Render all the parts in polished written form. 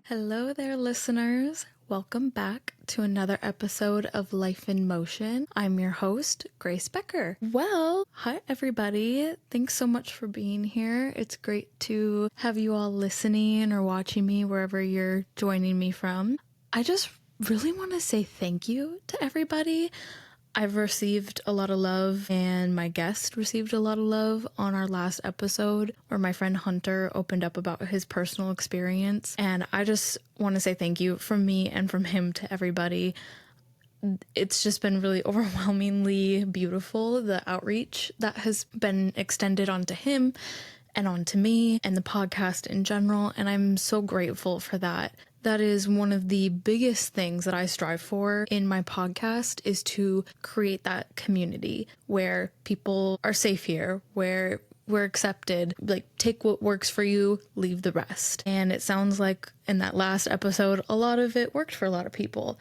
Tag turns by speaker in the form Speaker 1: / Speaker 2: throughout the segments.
Speaker 1: Hello there, listeners. Welcome back to another episode of Life in Motion. I'm your host, Grace Becker. Well, hi everybody. Thanks so much for being here. It's great to have you all listening or watching me wherever you're joining me from. I just really want to say thank you to everybody. I've received a lot of love, and my guest received a lot of love on our last episode where my friend Hunter opened up about his personal experience. And I just want to say thank you from me and from him to everybody. It's just been really overwhelmingly beautiful, the outreach that has been extended onto him and onto me and the podcast in general. And I'm so grateful for that. That is one of the biggest things that I strive for in my podcast, is to create that community where people are safe here, where we're accepted, like take what works for you, leave the rest. And it sounds like in that last episode, a lot of it worked for a lot of people.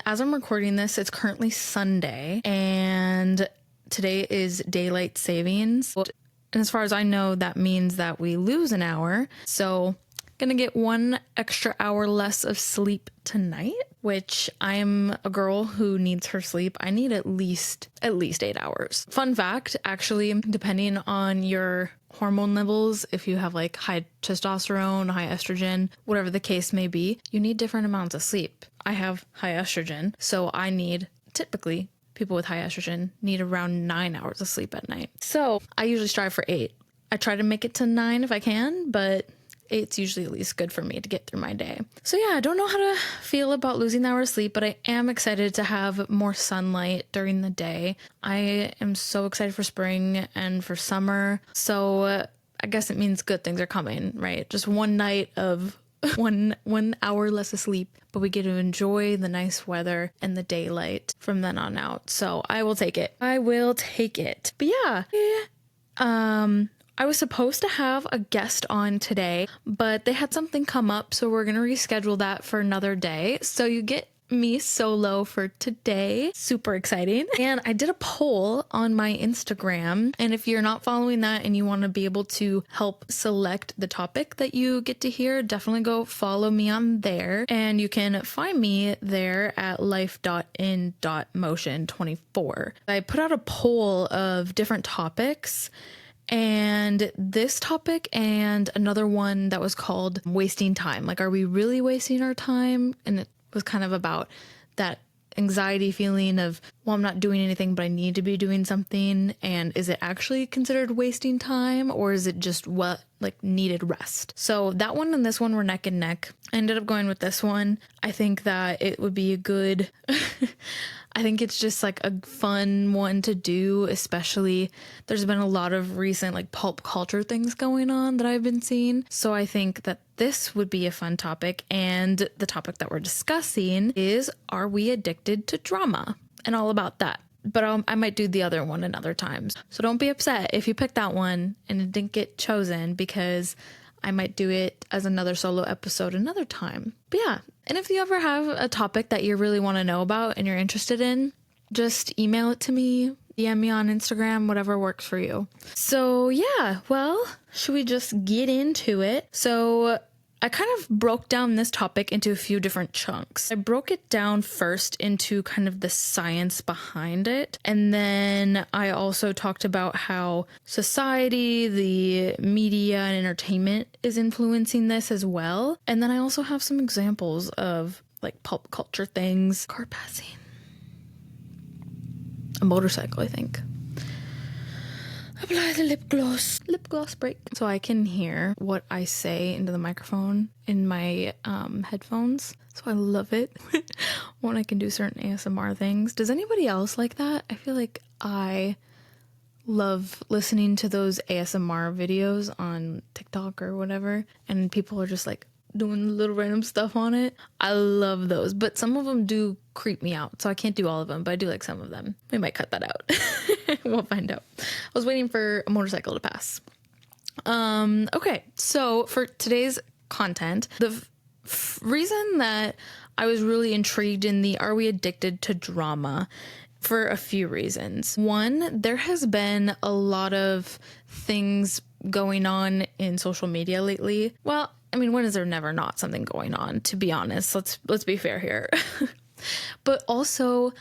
Speaker 1: As I'm recording this, it's currently Sunday and today is daylight savings. And as far as I know, that means that we lose an hour. So gonna get 1 extra hour less of sleep tonight, which I'm a girl who needs her sleep. I need at least 8 hours. Fun fact, actually, depending on your hormone levels, if you have like high testosterone, high estrogen, whatever the case may be, you need different amounts of sleep. I have high estrogen, so I need, typically, people with high estrogen need around 9 hours of sleep at night. So I usually strive for 8. I try to make it to 9 if I can, but 8's usually at least good for me to get through my day. So yeah, I don't know how to feel about losing the hour of sleep, but I am excited to have more sunlight during the day. I am so excited for spring and for summer. So I guess it means good things are coming, right? Just one night of one hour less of sleep, but we get to enjoy the nice weather and the daylight from then on out. So I will take it. But yeah. I was supposed to have a guest on today, but they had something come up, so we're going to reschedule that for another day. So you get me solo for today. Super exciting. And I did a poll on my Instagram, and if you're not following that and you want to be able to help select the topic that you get to hear, definitely go follow me on there. And you can find me there at life.in.motion24. I put out a poll of different topics, and this topic and another one that was called wasting time. Like, are we really wasting our time? And it was kind of about that anxiety feeling of, well, I'm not doing anything, but I need to be doing something. And is it actually considered wasting time, or is it just what like needed rest? So that one and this one were neck and neck. I ended up going with this one. I think that it would be a good, I think it's just like a fun one to do, especially there's been a lot of recent like pulp culture things going on that I've been seeing. So I think that this would be a fun topic. And the topic that we're discussing is, are we addicted to drama? And all about that. But I might do the other one another time. So don't be upset if you picked that one and it didn't get chosen, because I might do it as another solo episode another time. But yeah, and if you ever have a topic that you really want to know about and you're interested in, just email it to me, DM me on Instagram, whatever works for you. So yeah, well, should we just get into it? So I kind of broke down this topic into a few different chunks. I broke it down first into kind of the science behind it. And then I also talked about how society, the media, and entertainment is influencing this as well. And then I also have some examples of like pulp culture things. Car passing. A motorcycle, I think. Apply the lip gloss break, so I can hear what I say into the microphone in my headphones. So I love it when I can do certain ASMR things. Does anybody else like that? I feel like I love listening to those ASMR videos on TikTok or whatever, and people are just like doing little random stuff on it. I love those, but some of them do creep me out, so I can't do all of them, but I do like some of them. We might cut that out. We'll find out. I was waiting for a motorcycle to pass. Okay, so for today's content, the reason that I was really intrigued in the are we addicted to drama, for a few reasons. One, there has been a lot of things going on in social media lately. Well, I mean, when is there never not something going on, to be honest? Let's be fair here. But also,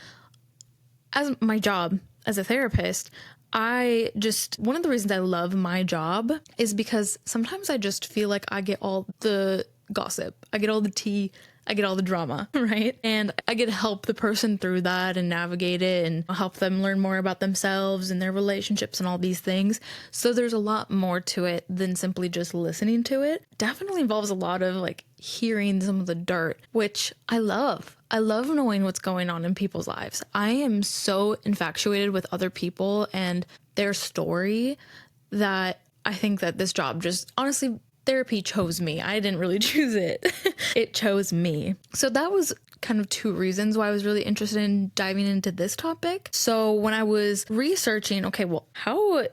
Speaker 1: as my job as a therapist, one of the reasons I love my job is because sometimes I just feel like I get all the gossip, I get all the tea, I get all the drama, right? And I get to help the person through that and navigate it and help them learn more about themselves and their relationships and all these things. So there's a lot more to it than simply just listening to it. Definitely involves a lot of like hearing some of the dirt, which I love. I love knowing what's going on in people's lives. I am so infatuated with other people and their story that I think that this job just honestly, therapy chose me. I didn't really choose it. It chose me. So that was kind of two reasons why I was really interested in diving into this topic. So when I was researching, okay, well, how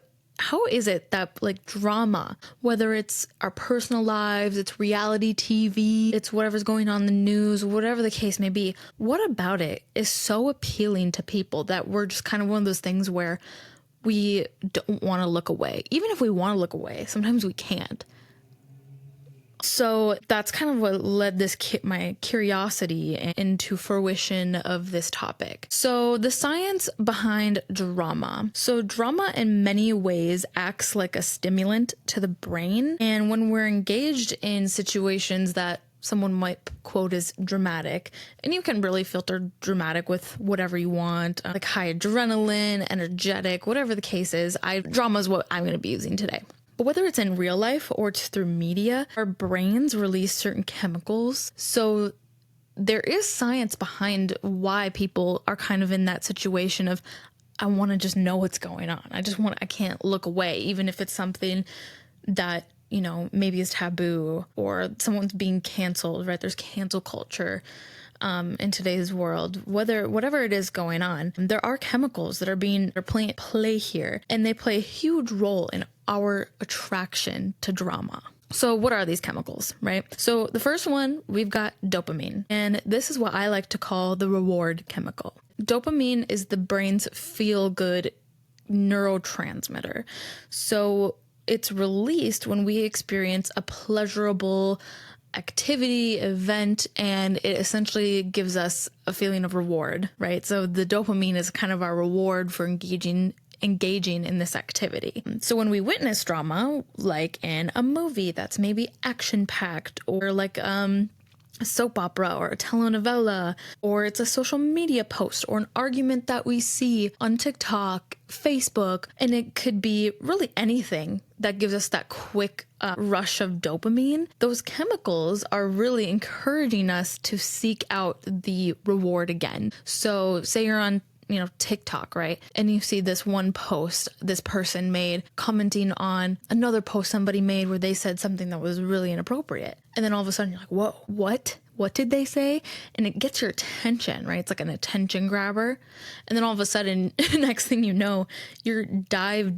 Speaker 1: is it that like drama, whether it's our personal lives, it's reality TV, it's whatever's going on in the news, whatever the case may be, what about it is so appealing to people that we're just kind of one of those things where we don't want to look away. Even if we want to look away, sometimes we can't. So that's kind of what led my curiosity into fruition of this topic. So the science behind drama. So drama in many ways acts like a stimulant to the brain. And when we're engaged in situations that someone might quote as dramatic, and you can really filter dramatic with whatever you want, like high adrenaline, energetic, whatever the case is, drama is what I'm going to be using today. But whether it's in real life or it's through media, our brains release certain chemicals. So there is science behind why people are kind of in that situation of, I want to just know what's going on. I can't look away, even if it's something that, you know, maybe is taboo or someone's being canceled, right? There's cancel culture in today's world. Whatever it is going on, there are chemicals that are playing play here, and they play a huge role in our attraction to drama. So what are these chemicals, right? So the first one, we've got dopamine, and this is what I like to call the reward chemical. Dopamine is the brain's feel-good neurotransmitter. So it's released when we experience a pleasurable activity, event, and it essentially gives us a feeling of reward, right? So the dopamine is kind of our reward for engaging in this activity. So when we witness drama, like in a movie that's maybe action-packed, or like a soap opera or a telenovela, or it's a social media post or an argument that we see on TikTok, Facebook, and it could be really anything that gives us that quick rush of dopamine. Those chemicals are really encouraging us to seek out the reward again. So say you're on TikTok, right? And you see this one post this person made commenting on another post somebody made where they said something that was really inappropriate. And then all of a sudden you're like, whoa, what? What did they say? And it gets your attention, right? It's like an attention grabber. And then all of a sudden, next thing you know, you're deep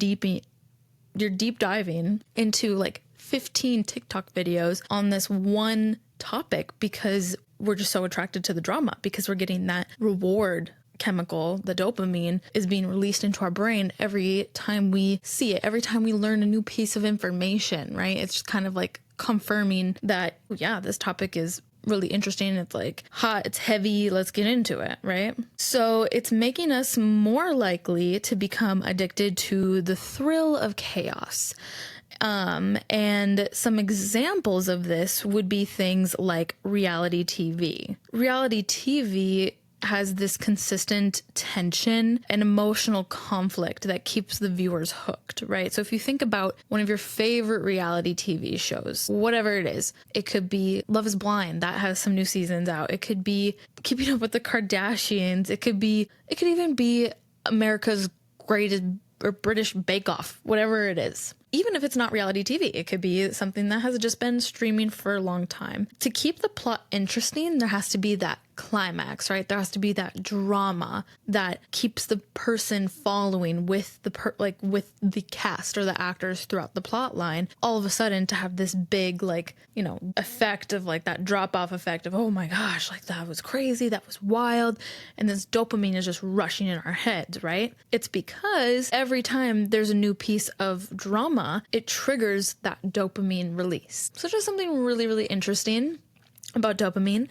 Speaker 1: diving into like 15 TikTok videos on this one topic because we're just so attracted to the drama, because we're getting that reward chemical. The dopamine is being released into our brain every time we see it, every time we learn a new piece of information, right? It's just kind of like confirming that, yeah, this topic is really interesting. It's like hot, it's heavy, let's get into it, right? So it's making us more likely to become addicted to the thrill of chaos. And some examples of this would be things like reality TV. Reality TV has this consistent tension and emotional conflict that keeps the viewers hooked, right? So if you think about one of your favorite reality TV shows, whatever it is, it could be Love is Blind, that has some new seasons out. It could be Keeping Up with the Kardashians. It could even be America's Greatest or British Bake Off, whatever it is. Even if it's not reality TV, it could be something that has just been streaming for a long time. To keep the plot interesting, there has to be that climax, right? There has to be that drama that keeps the person following with with the cast or the actors throughout the plot line. All of a sudden to have this big, effect of that drop off effect of, oh my gosh, that was crazy, that was wild. And this dopamine is just rushing in our heads, right? It's because every time there's a new piece of drama, it triggers that dopamine release. So just something really, really interesting about dopamine.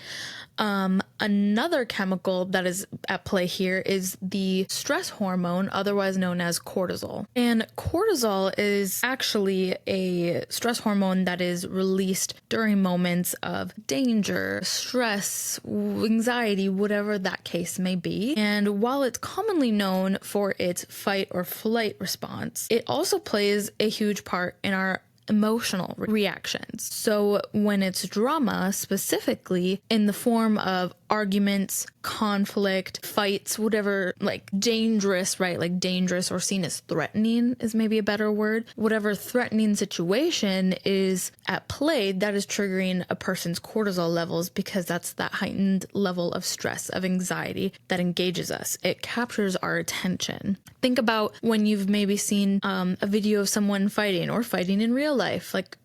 Speaker 1: Another chemical that is at play here is the stress hormone, otherwise known as cortisol. And cortisol is actually a stress hormone that is released during moments of danger, stress, anxiety, whatever that case may be. And while it's commonly known for its fight or flight response, it also plays a huge part in our emotional reactions. So when it's drama, specifically in the form of arguments, conflict, fights, whatever, dangerous, right? Dangerous or seen as threatening is maybe a better word. Whatever threatening situation is at play, that is triggering a person's cortisol levels, because that's that heightened level of stress, of anxiety that engages us. It captures our attention. Think about when you've maybe seen a video of someone fighting or fighting in real life, like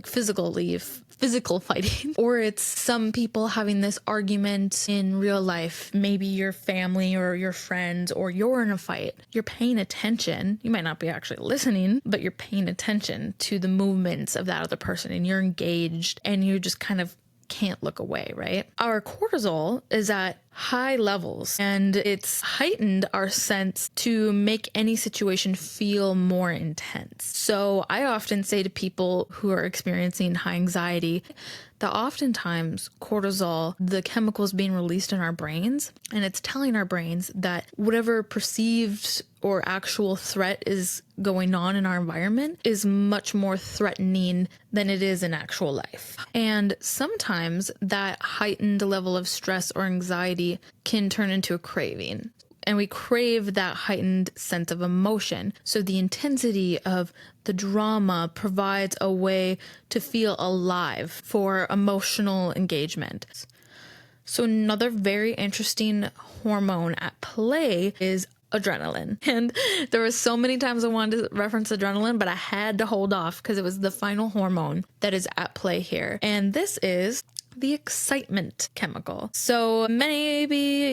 Speaker 1: physical fighting, or it's some people having this argument in real life, maybe your family or your friends, or you're in a fight. You're paying attention. You might not be actually listening, but you're paying attention to the movements of that other person, and you're engaged, and you just kind of can't look away, right? Our cortisol is at high levels, and it's heightened our sense to make any situation feel more intense. So I often say to people who are experiencing high anxiety that oftentimes cortisol, the chemicals being released in our brains, and it's telling our brains that whatever perceived or actual threat is going on in our environment is much more threatening than it is in actual life. And sometimes that heightened level of stress or anxiety can turn into a craving. And we crave that heightened sense of emotion. So the intensity of the drama provides a way to feel alive for emotional engagement. So another very interesting hormone at play is adrenaline. And there were so many times I wanted to reference adrenaline, but I had to hold off because it was the final hormone that is at play here. And this is the excitement chemical. So maybe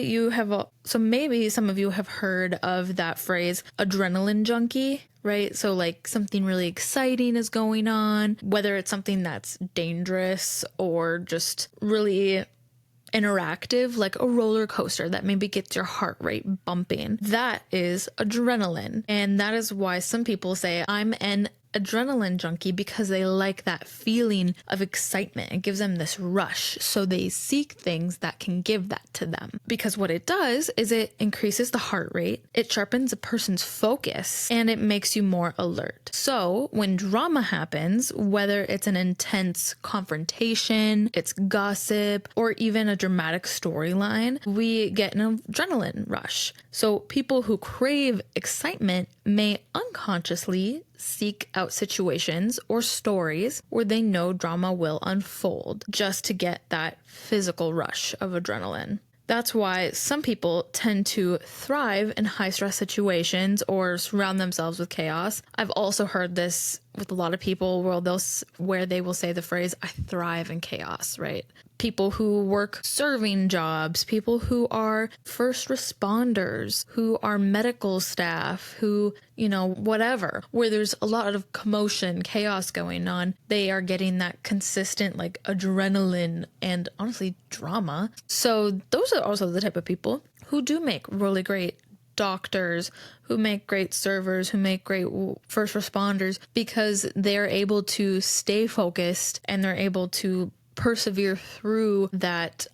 Speaker 1: some of you have heard of that phrase, adrenaline junkie, right? So something really exciting is going on, whether it's something that's dangerous or just really interactive, like a roller coaster that maybe gets your heart rate bumping. That is adrenaline. And that is why some people say, I'm an adrenaline junkie, because they like that feeling of excitement. It gives them this rush. So they seek things that can give that to them. Because what it does is it increases the heart rate, it sharpens a person's focus, and it makes you more alert. So when drama happens, whether it's an intense confrontation, it's gossip, or even a dramatic storyline, we get an adrenaline rush. So people who crave excitement may unconsciously seek out situations or stories where they know drama will unfold just to get that physical rush of adrenaline. That's why some people tend to thrive in high stress situations or surround themselves with chaos. I've also heard this with a lot of people where they will say the phrase, I thrive in chaos, right? People who work serving jobs, people who are first responders, who are medical staff, who, whatever, where there's a lot of commotion, chaos going on, they are getting that consistent adrenaline and honestly drama. So those are also the type of people who do make really great doctors, who make great servers, who make great first responders, because they're able to stay focused and they're able to persevere through that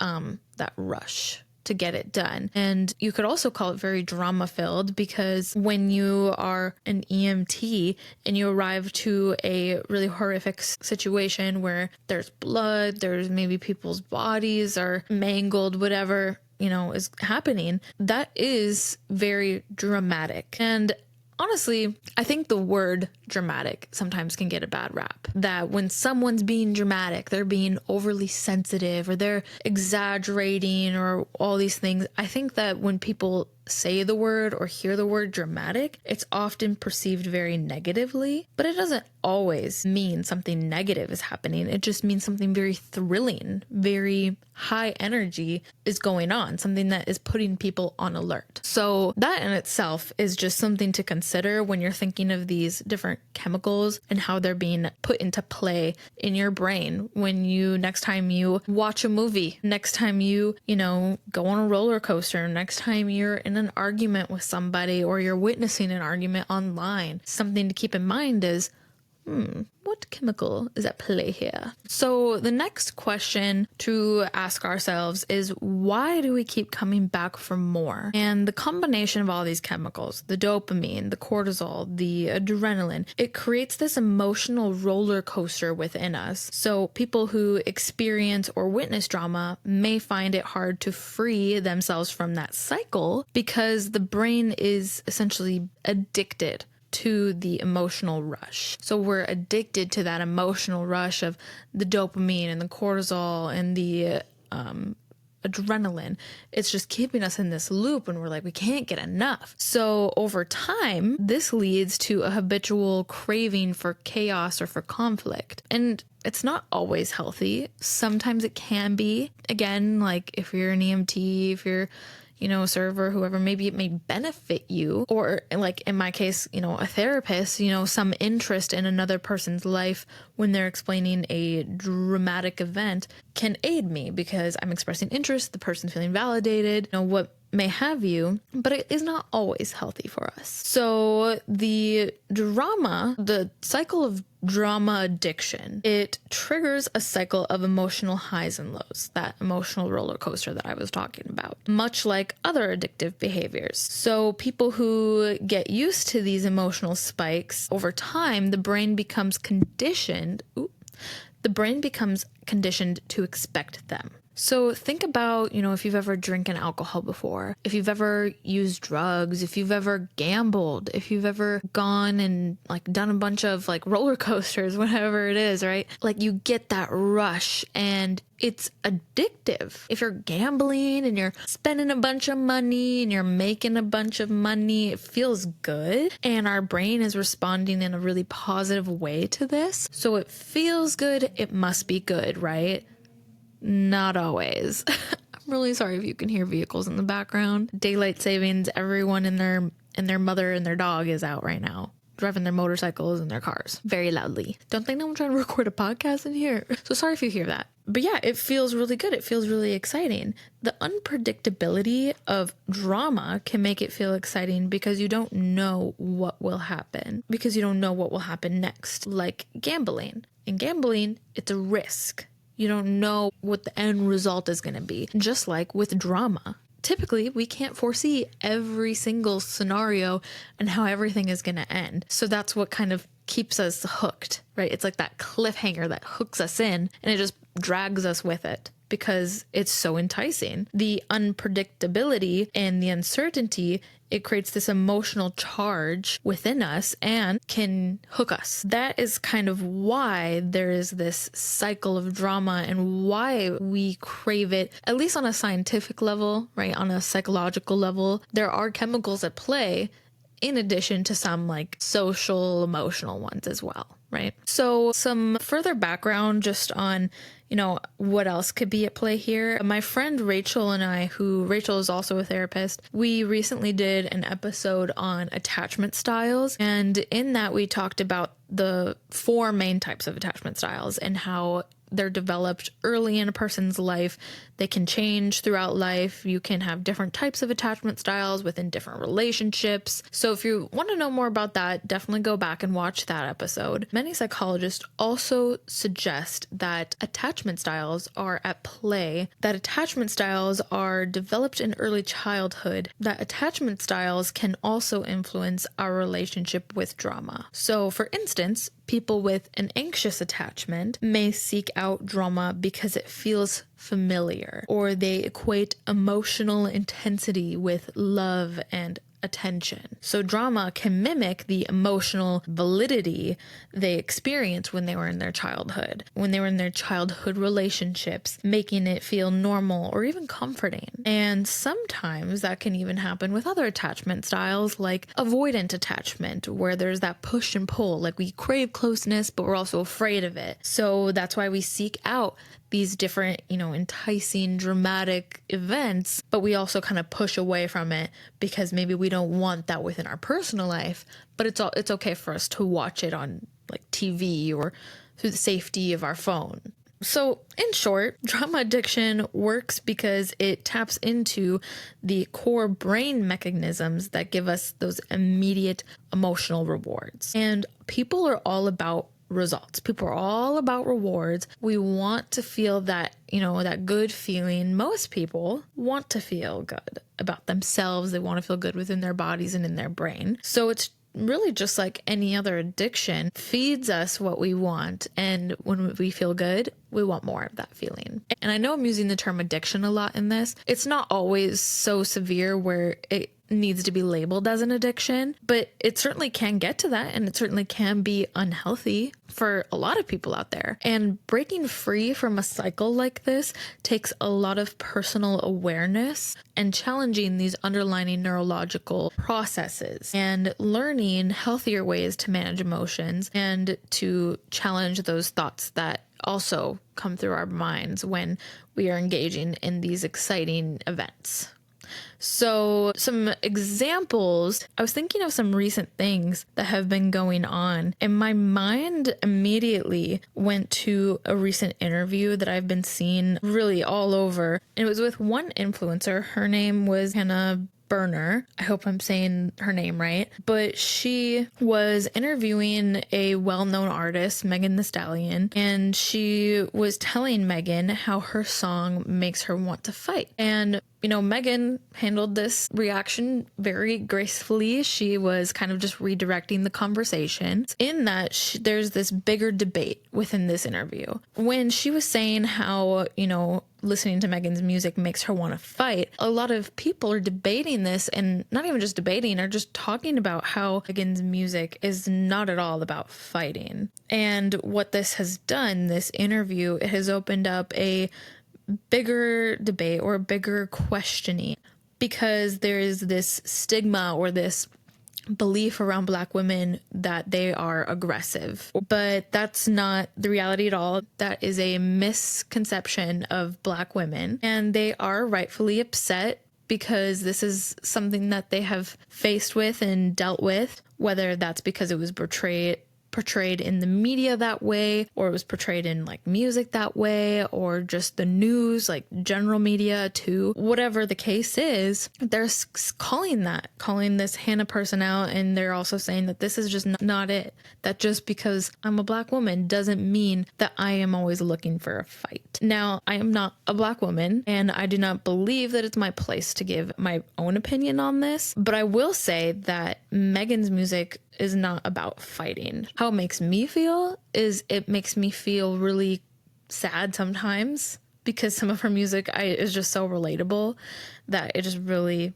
Speaker 1: rush to get it done. And you could also call it very drama filled, because when you are an EMT and you arrive to a really horrific situation where there's blood, there's maybe people's bodies are mangled, whatever is happening, that is very dramatic. And honestly, I think the word dramatic sometimes can get a bad rap. That when someone's being dramatic, they're being overly sensitive or they're exaggerating or all these things. I think that when people say the word or hear the word dramatic, it's often perceived very negatively, but it doesn't always mean something negative is happening. It just means something very thrilling, very high energy is going on, something that is putting people on alert. So that in itself is just something to consider when you're thinking of these different chemicals and how they're being put into play in your brain when next time you watch a movie, next time you go on a roller coaster, next time you're in an argument with somebody or you're witnessing an argument online. Something to keep in mind is, what chemical is at play here? So the next question to ask ourselves is, why do we keep coming back for more? And the combination of all these chemicals, the dopamine, the cortisol, the adrenaline, it creates this emotional roller coaster within us. So people who experience or witness drama may find it hard to free themselves from that cycle because the brain is essentially addicted to the emotional rush. So we're addicted to that emotional rush of the dopamine and the cortisol and the adrenaline. It's just keeping us in this loop and we're like, we can't get enough. So over time, this leads to a habitual craving for chaos or for conflict. And it's not always healthy. Sometimes it can be. Again, like if you're an EMT, if you're a server, whoever, maybe it may benefit you, or like in my case, a therapist, some interest in another person's life when they're explaining a dramatic event can aid me because I'm expressing interest, the person's feeling validated, what may have you, but it is not always healthy for us. So the cycle of drama addiction, it triggers a cycle of emotional highs and lows, that emotional roller coaster that I was talking about, much like other addictive behaviors. So people who get used to these emotional spikes over time, the brain becomes conditioned to expect them. So think about, if you've ever drinking alcohol before, if you've ever used drugs, if you've ever gambled, if you've ever gone and done a bunch of roller coasters, whatever it is, right? You get that rush and it's addictive. If you're gambling and you're spending a bunch of money and you're making a bunch of money, it feels good. And our brain is responding in a really positive way to this. So it feels good. It must be good, right? Not always. I'm really sorry if you can hear vehicles in the background. Daylight savings, everyone and their mother and their dog is out right now, driving their motorcycles and their cars very loudly. Don't think I'm trying to record a podcast in here. So sorry if you hear that. But yeah, it feels really good. It feels really exciting. The unpredictability of drama can make it feel exciting because you don't know what will happen, because you don't know what will happen next, like gambling. In gambling, it's a risk. You don't know what the end result is going to be. Just like with drama. Typically, we can't foresee every single scenario and how everything is going to end. So that's what kind of keeps us hooked, right? It's like that cliffhanger that hooks us in and it just drags us with it because it's so enticing. The unpredictability and the uncertainty, it creates this emotional charge within us and can hook us. That is kind of why there is this cycle of drama and why we crave it, at least on a scientific level, right? On a psychological level, there are chemicals at play in addition to some social, emotional ones as well, right? So some further background just on what else could be at play here. My friend Rachel and I, Rachel is also a therapist, we recently did an episode on attachment styles. And in that we talked about the 4 main types of attachment styles and how they're developed early in a person's life. They can change throughout life. You can have different types of attachment styles within different relationships. So if you want to know more about that, definitely go back and watch that episode. Many psychologists also suggest that attachment styles are at play, that attachment styles are developed in early childhood, that attachment styles can also influence our relationship with drama. So for instance, people with an anxious attachment may seek out drama because it feels familiar, or they equate emotional intensity with love and attention. So drama can mimic the emotional validity they experienced when they were in their childhood, when they were in their childhood relationships, making it feel normal or even comforting. And sometimes that can even happen with other attachment styles like avoidant attachment, where there's that push and pull, like we crave closeness, but we're also afraid of it. So that's why we seek out these different, enticing, dramatic events, but we also kind of push away from it because maybe we don't want that within our personal life, but it's okay for us to watch it on like TV or through the safety of our phone. So in short, drama addiction works because it taps into the core brain mechanisms that give us those immediate emotional rewards. And people are all about results. People are all about rewards. We want to feel that, that good feeling. Most people want to feel good about themselves. They want to feel good within their bodies and in their brain. So it's really just like any other addiction, feeds us what we want. And when we feel good, we want more of that feeling. And I know I'm using the term addiction a lot in this. It's not always so severe where it needs to be labeled as an addiction, but it certainly can get to that, and it certainly can be unhealthy for a lot of people out there. And breaking free from a cycle like this takes a lot of personal awareness and challenging these underlying neurological processes and learning healthier ways to manage emotions and to challenge those thoughts that also come through our minds when we are engaging in these exciting events. So some examples, I was thinking of some recent things that have been going on, and my mind immediately went to a recent interview that I've been seeing really all over. And it was with one influencer. Her name was Hannah Berner. I hope I'm saying her name right. But she was interviewing a well-known artist, Megan Thee Stallion, and she was telling Megan how her song makes her want to fight. And Megan handled this reaction very gracefully. She was kind of just redirecting the conversation. In that, there's this bigger debate within this interview. When she was saying how, listening to Megan's music makes her want to fight, a lot of people are debating this, and not even just debating, are just talking about how Megan's music is not at all about fighting. And what this has done, this interview, it has opened up a bigger debate or bigger questioning, because there is this stigma or this belief around Black women that they are aggressive, but that's not the reality at all. That is a misconception of Black women, and they are rightfully upset because this is something that they have faced with and dealt with, whether that's because it was portrayed in the media that way, or it was portrayed in like music that way, or just the news, like general media too. Whatever the case is, they're calling this Hannah person out, and they're also saying that this is just not it. That just because I'm a Black woman doesn't mean that I am always looking for a fight. Now, I am not a Black woman, and I do not believe that it's my place to give my own opinion on this, but I will say that Megan's music is not about fighting. How it makes me feel is it makes me feel really sad sometimes, because some of her music is just so relatable that it just really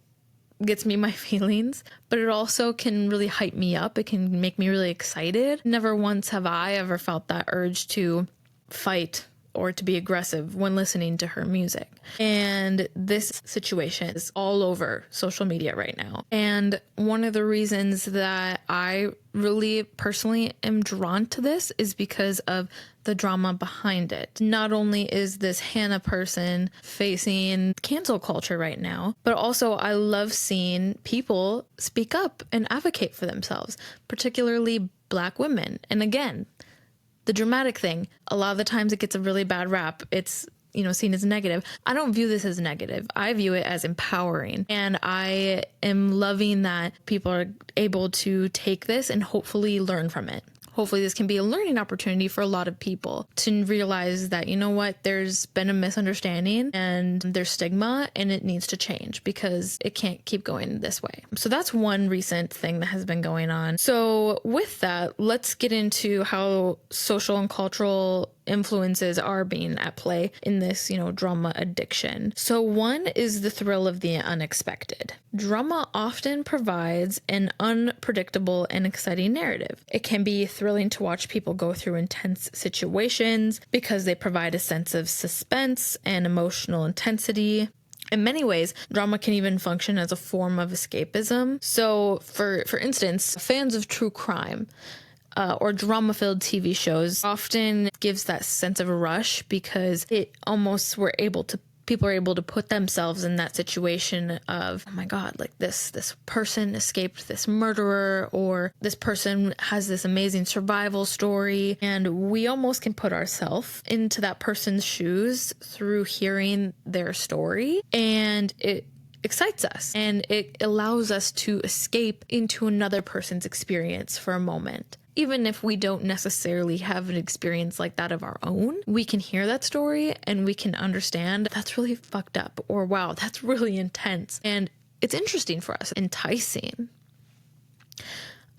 Speaker 1: gets me my feelings. But it also can really hype me up. It can make me really excited. Never once have I ever felt that urge to fight or to be aggressive when listening to her music. And this situation is all over social media right now. And one of the reasons that I really personally am drawn to this is because of the drama behind it. Not only is this Hannah person facing cancel culture right now, but also I love seeing people speak up and advocate for themselves, particularly Black women. And again, the dramatic thing, a lot of the times it gets a really bad rap. It's, seen as negative. I don't view this as negative. I view it as empowering. And I am loving that people are able to take this and hopefully learn from it. Hopefully this can be a learning opportunity for a lot of people to realize that, there's been a misunderstanding and there's stigma, and it needs to change because it can't keep going this way. So that's one recent thing that has been going on. So with that, let's get into how social and cultural influences are being at play in this, drama addiction. So one is the thrill of the unexpected. Drama often provides an unpredictable and exciting narrative. It can be thrilling to watch people go through intense situations because they provide a sense of suspense and emotional intensity. In many ways, drama can even function as a form of escapism. So, for instance, fans of true crime or drama-filled TV shows often gives that sense of a rush because people are able to put themselves in that situation of, oh my God, like this person escaped this murderer, or this person has this amazing survival story. And we almost can put ourselves into that person's shoes through hearing their story. And it excites us and it allows us to escape into another person's experience for a moment. Even if we don't necessarily have an experience like that of our own, we can hear that story and we can understand that's really fucked up, or wow, that's really intense. And it's interesting for us, enticing.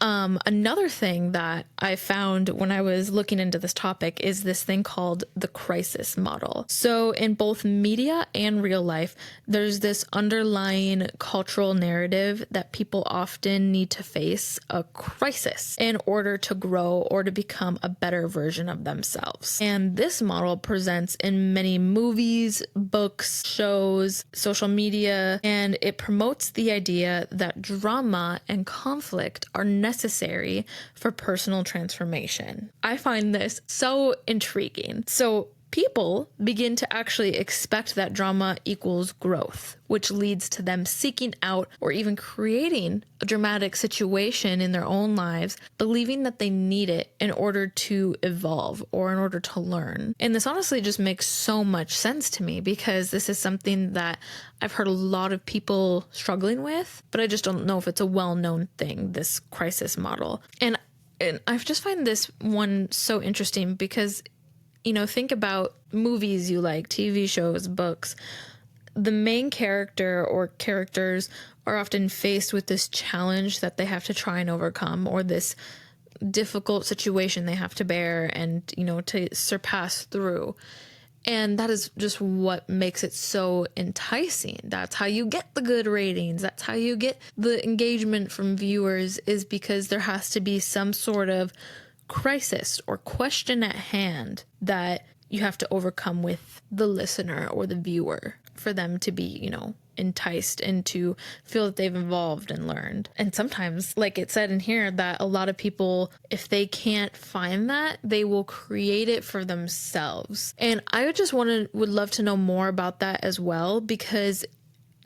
Speaker 1: Another thing that I found when I was looking into this topic is this thing called the crisis model. So in both media and real life, there's this underlying cultural narrative that people often need to face a crisis in order to grow or to become a better version of themselves. And this model presents in many movies, books, shows, social media, and it promotes the idea that drama and conflict are necessary for personal transformation. I find this so intriguing. So people begin to actually expect that drama equals growth, which leads to them seeking out or even creating a dramatic situation in their own lives, believing that they need it in order to evolve or in order to learn. And this honestly just makes so much sense to me because this is something that I've heard a lot of people struggling with, but I just don't know if it's a well-known thing, this crisis model. And I just find this one so interesting because think about movies you like, TV shows, books. The main character or characters are often faced with this challenge that they have to try and overcome, or this difficult situation they have to bear and, to surpass through. And that is just what makes it so enticing. That's how you get the good ratings. That's how you get the engagement from viewers, is because there has to be some sort of crisis or question at hand that you have to overcome with the listener or the viewer for them to be, enticed and to feel that they've evolved and learned. And sometimes, like it said in here, that a lot of people, if they can't find that, they will create it for themselves. And I would love to know more about that as well, because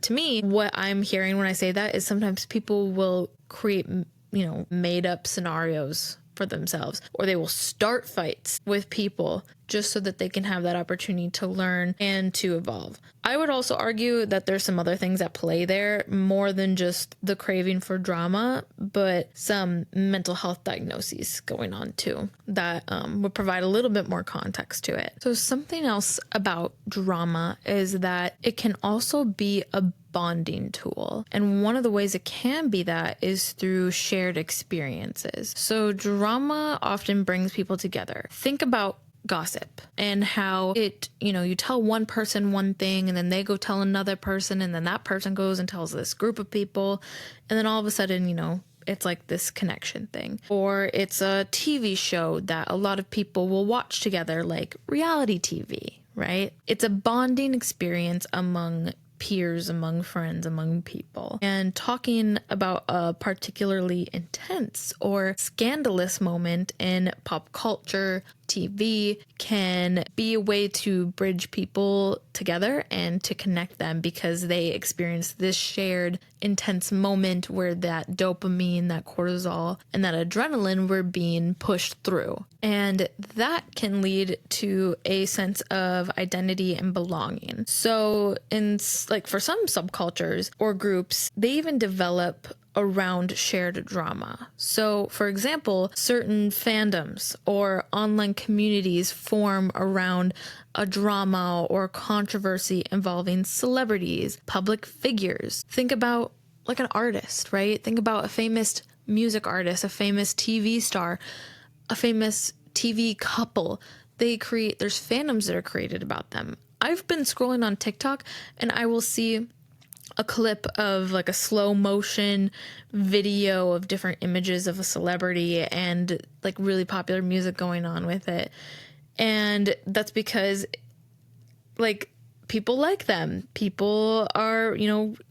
Speaker 1: to me, what I'm hearing when I say that is sometimes people will create, made up scenarios for themselves, or they will start fights with people just so that they can have that opportunity to learn and to evolve. I would also argue that there's some other things at play there, more than just the craving for drama, but some mental health diagnoses going on too that would provide a little bit more context to it. So something else about drama is that it can also be a bonding tool. And one of the ways it can be that is through shared experiences. So drama often brings people together. Think about gossip and how it, you tell one person one thing and then they go tell another person and then that person goes and tells this group of people. And then all of a sudden, it's like this connection thing. Or it's a TV show that a lot of people will watch together, like reality TV, right? It's a bonding experience among peers, among friends, among people. And talking about a particularly intense or scandalous moment in pop culture, TV can be a way to bridge people together and to connect them because they experience this shared intense moment where that dopamine, that cortisol, and that adrenaline were being pushed through. And that can lead to a sense of identity and belonging. So for some subcultures or groups, they even develop around shared drama. So, for example, certain fandoms or online communities form around a drama or controversy involving celebrities, public figures. Think about like an artist, right? Think about a famous music artist, a famous TV star, a famous TV couple there's fandoms that are created about them. I've been scrolling on TikTok and I will see a clip of like a slow motion video of different images of a celebrity and like really popular music going on with it. And that's because like people like them. People are,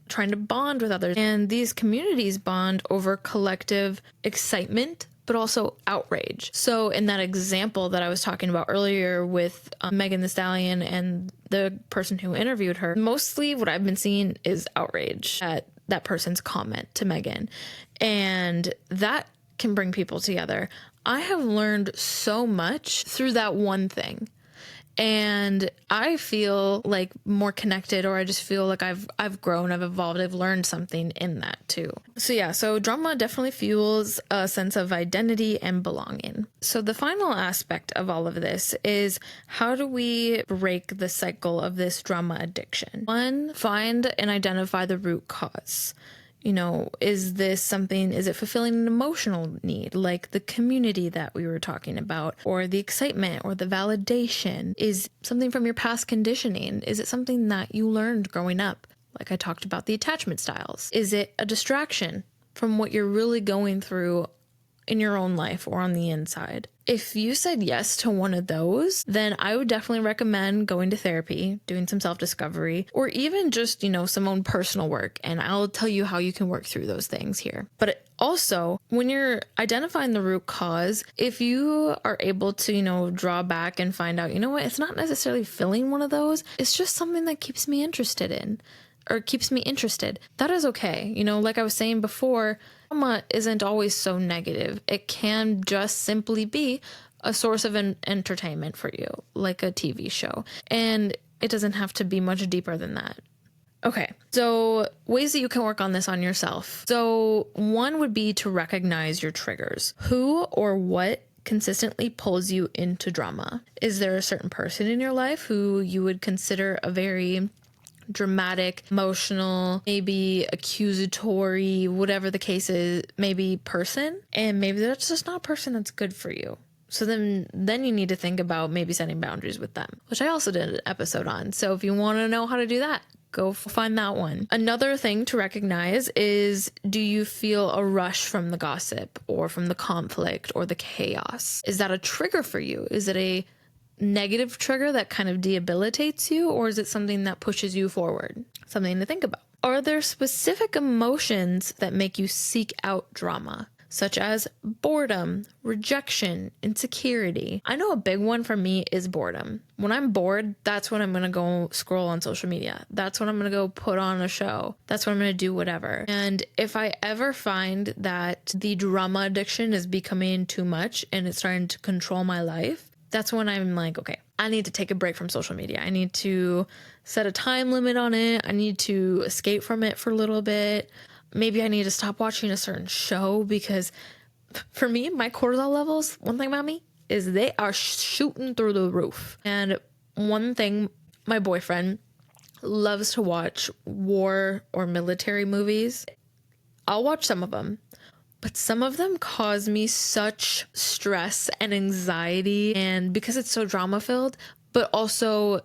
Speaker 1: trying to bond with others. And these communities bond over collective excitement, but also outrage. So in that example that I was talking about earlier with Megan Thee Stallion and the person who interviewed her, mostly what I've been seeing is outrage at that person's comment to Megan. And that can bring people together. I have learned so much through that one thing. And I feel like more connected, or I just feel like I've grown, I've evolved, I've learned something in that too. So drama definitely fuels a sense of identity and belonging. So the final aspect of all of this is, how do we break the cycle of this drama addiction? One, find and identify the root cause. Is it fulfilling an emotional need, like the community that we were talking about, or the excitement or the validation? Is something from your past conditioning? Is it something that you learned growing up? Like I talked about the attachment styles. Is it a distraction from what you're really going through in your own life or on the inside? If you said yes to one of those, then I would definitely recommend going to therapy, doing some self-discovery, or even just, some own personal work. And I'll tell you how you can work through those things here. But also, when you're identifying the root cause, if you are able to, draw back and find out, it's not necessarily filling one of those. It's just something that keeps me interested in, or keeps me interested. That is okay. Like I was saying before, drama isn't always so negative. It can just simply be a source of entertainment for you, like a TV show. And it doesn't have to be much deeper than that. Okay, so ways that you can work on this on yourself. So one would be to recognize your triggers. Who or what consistently pulls you into drama? Is there a certain person in your life who you would consider a very dramatic, emotional, maybe accusatory, whatever the case is, maybe person? And maybe that's just not a person that's good for you. So then you need to think about maybe setting boundaries with them, which I also did an episode on. So if you want to know how to do that, go find that one. Another thing to recognize is, do you feel a rush from the gossip or from the conflict or the chaos? Is that a trigger for you? Is it a negative trigger that kind of debilitates you, or is it something that pushes you forward? Something to think about. Are there specific emotions that make you seek out drama, such as boredom, rejection, insecurity? I know a big one for me is boredom. When I'm bored, that's when I'm going to go scroll on social media. That's when I'm going to go put on a show. That's when I'm going to do whatever. And if I ever find that the drama addiction is becoming too much and it's starting to control my life, that's when I'm like, okay, I need to take a break from social media. I need to set a time limit on it. I need to escape from it for a little bit. Maybe I need to stop watching a certain show, because for me, my cortisol levels, one thing about me is they are shooting through the roof. And one thing, my boyfriend loves to watch war or military movies. I'll watch some of them, but some of them cause me such stress and anxiety, and because it's so drama filled, but also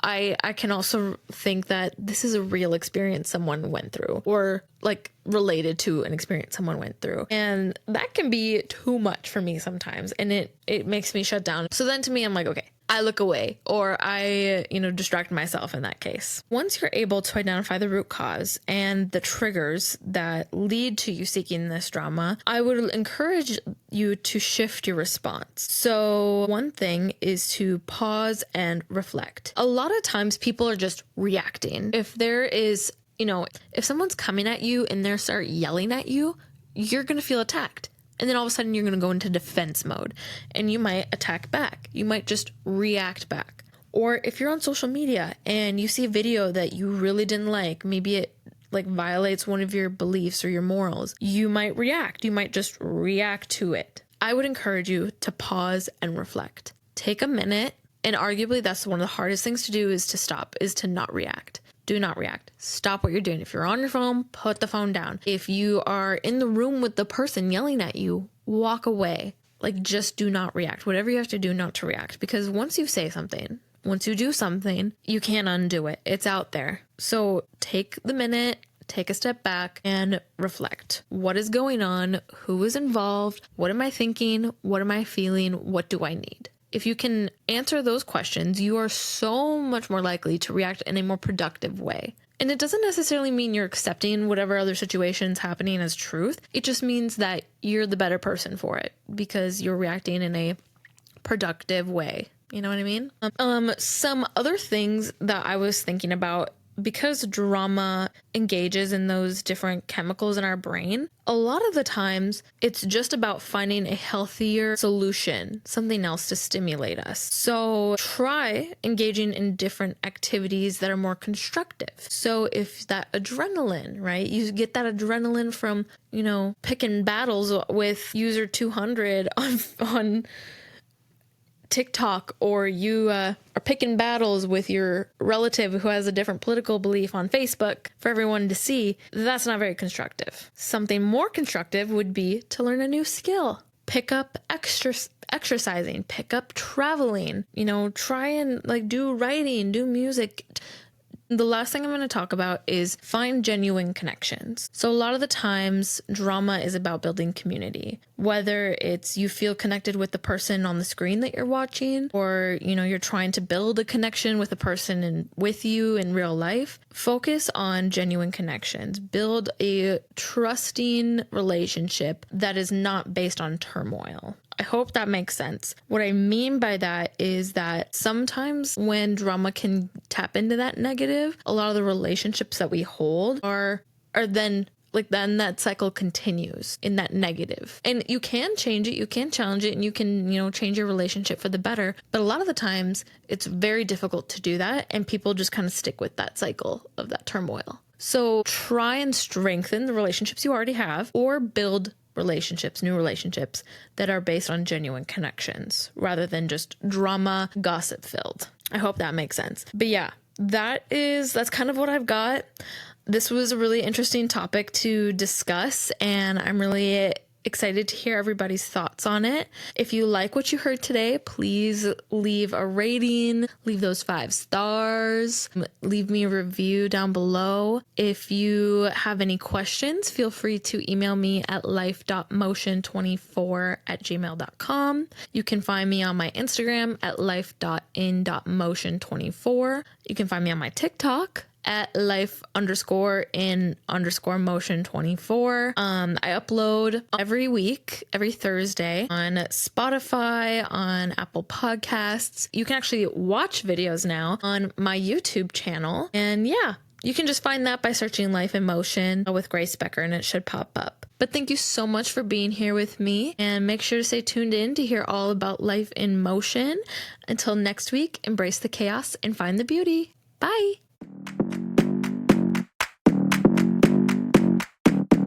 Speaker 1: I can also think that this is a real experience someone went through, or like related to an experience someone went through. And that can be too much for me sometimes, and it makes me shut down. So then to me, I'm like, okay, I look away, or I, distract myself in that case. Once you're able to identify the root cause and the triggers that lead to you seeking this drama, I would encourage you to shift your response. So one thing is to pause and reflect. A lot of times people are just reacting. If there is, if someone's coming at you and they start yelling at you, you're going to feel attacked. And then all of a sudden you're going to go into defense mode and you might attack back. You might just react back. Or if you're on social media and you see a video that you really didn't like, maybe it like violates one of your beliefs or your morals, you might react. You might just react to it. I would encourage you to pause and reflect. Take a minute, and arguably that's one of the hardest things to do, is to stop, is to not react. Do not react. Stop what you're doing. If you're on your phone, put the phone down. If you are in the room with the person yelling at you, walk away. Like, just do not react. Whatever you have to do not to react. Because once you say something, once you do something, you can't undo it. It's out there. So take the minute, take a step back and reflect. What is going on? Who is involved? What am I thinking? What am I feeling? What do I need? If you can answer those questions, you are so much more likely to react in a more productive way. And it doesn't necessarily mean you're accepting whatever other situation's happening as truth. It just means that you're the better person for it because you're reacting in a productive way. You know what I mean? Some other things that I was thinking about, because drama engages in those different chemicals in our brain, a lot of the times it's just about finding a healthier solution, something else to stimulate us. So try engaging in different activities that are more constructive. So if that adrenaline, right, you get that adrenaline from, picking battles with user 200 on TikTok, or you are picking battles with your relative who has a different political belief on Facebook for everyone to see, that's not very constructive. Something more constructive would be to learn a new skill, pick up exercising, pick up traveling, try and do writing, do music. The last thing I'm going to talk about is find genuine connections. So a lot of the times drama is about building community, whether it's you feel connected with the person on the screen that you're watching, or, you're trying to build a connection with a person with you in real life. Focus on genuine connections. Build a trusting relationship that is not based on turmoil. I hope that makes sense. What I mean by that is that sometimes when drama can tap into that negative, a lot of the relationships that we hold are then that cycle continues in that negative. And you can change it, you can challenge it, and you can, change your relationship for the better. But a lot of the times it's very difficult to do that, and people just kind of stick with that cycle of that turmoil. So try and strengthen the relationships you already have, or build new relationships that are based on genuine connections rather than just drama, gossip filled. I hope that makes sense. But yeah, that's kind of what I've got. This was a really interesting topic to discuss, and I'm really excited to hear everybody's thoughts on it. If you like what you heard today, please leave a rating, leave those 5 stars, leave me a review down below. If you have any questions, feel free to email me at life.motion24@gmail.com. You can find me on my Instagram at life.in.motion24. You can find me on my TikTok at life_in_motion24. I upload every week, every Thursday on Spotify, on Apple Podcasts. You can actually watch videos now on my YouTube channel. And yeah, you can just find that by searching Life in Motion with Grace Becker, and it should pop up. But thank you so much for being here with me, and make sure to stay tuned in to hear all about Life in Motion. Until next week, embrace the chaos and find the beauty. Bye.